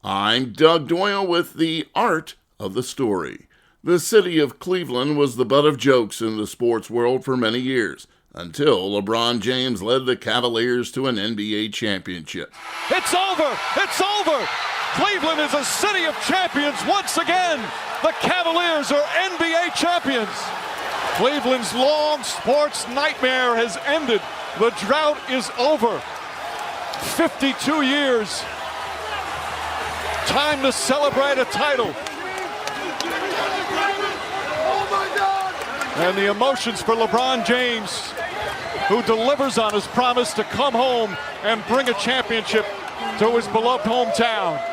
I'm Doug Doyle with the art of the story. The city of Cleveland was the butt of jokes in the sports world for many years, until LeBron James led the Cavaliers to an NBA championship. It's over! It's over! Cleveland is a city of champions once again! The Cavaliers are NBA champions! Cleveland's long sports nightmare has ended. The drought is over. 52 years. Time to celebrate a title. And the emotions for LeBron James, who delivers on his promise to come home and bring a championship to his beloved hometown.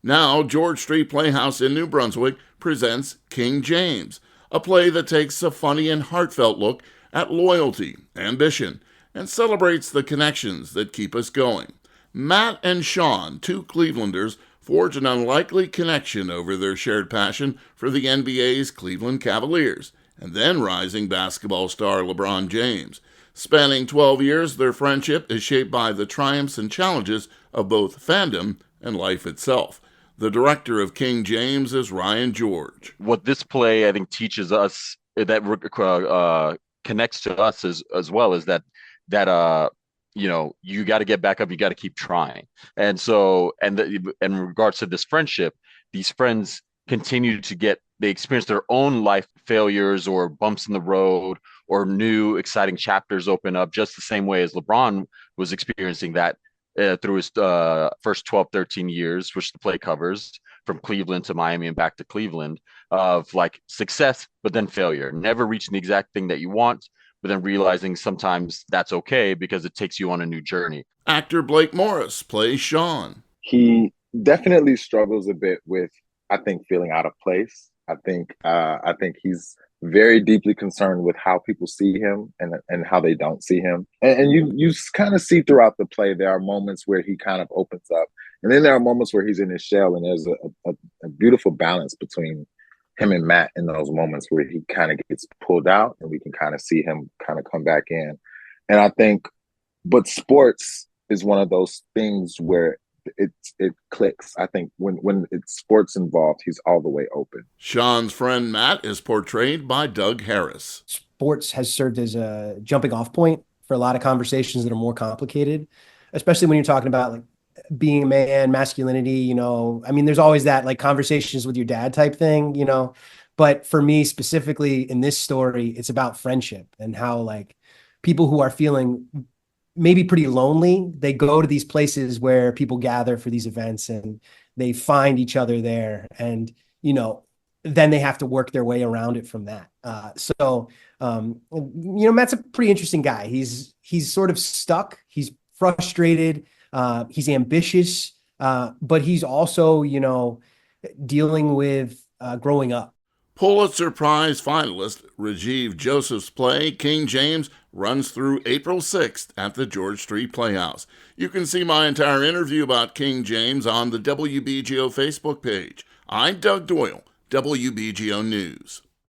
Now, George Street Playhouse in New Brunswick presents King James, a play that takes a funny and heartfelt look at loyalty, ambition, and celebrates the connections that keep us going. Matt and Sean, two Clevelanders, forge an unlikely connection over their shared passion for the NBA's Cleveland Cavaliers, and then rising basketball star LeBron James. Spanning 12 years, their friendship is shaped by the triumphs and challenges of both fandom and life itself. The director of King James is Ryan George. What this play, I think, teaches us that connects to us as well is that you got to get back up, you got to keep trying. And so, in regards to this friendship, these friends continue to they experience their own life failures or bumps in the road or new exciting chapters open up, just the same way as LeBron was experiencing that through his first 12, 13 years, which the play covers, from Cleveland to Miami and back to Cleveland, of like success, but then failure, never reaching the exact thing that you want, but then realizing sometimes that's okay because it takes you on a new journey. Actor Blake Morris plays Sean. He definitely struggles a bit with, I think, feeling out of place. I think he's very deeply concerned with how people see him and how they don't see him. And you kind of see throughout the play, there are moments where he kind of opens up. And then there are moments where he's in his shell, and there's a beautiful balance between him and Matt in those moments where he kind of gets pulled out and we can kind of see him kind of come back in. And I think, but sports is one of those things where it clicks. I think when it's sports involved, he's all the way open. Sean's friend Matt is portrayed by Doug Harris. Sports has served as a jumping off point for a lot of conversations that are more complicated, especially when you're talking about like being a man, masculinity, I mean, there's always that like conversations with your dad type thing, but for me specifically in this story, it's about friendship and how like people who are feeling maybe pretty lonely, they go to these places where people gather for these events and they find each other there. And, then they have to work their way around it from that. Matt's a pretty interesting guy. He's sort of stuck. He's frustrated. He's ambitious, but he's also, dealing with growing up. Pulitzer Prize finalist Rajiv Joseph's play, King James, runs through April 6th at the George Street Playhouse. You can see my entire interview about King James on the WBGO Facebook page. I'm Doug Doyle, WBGO News.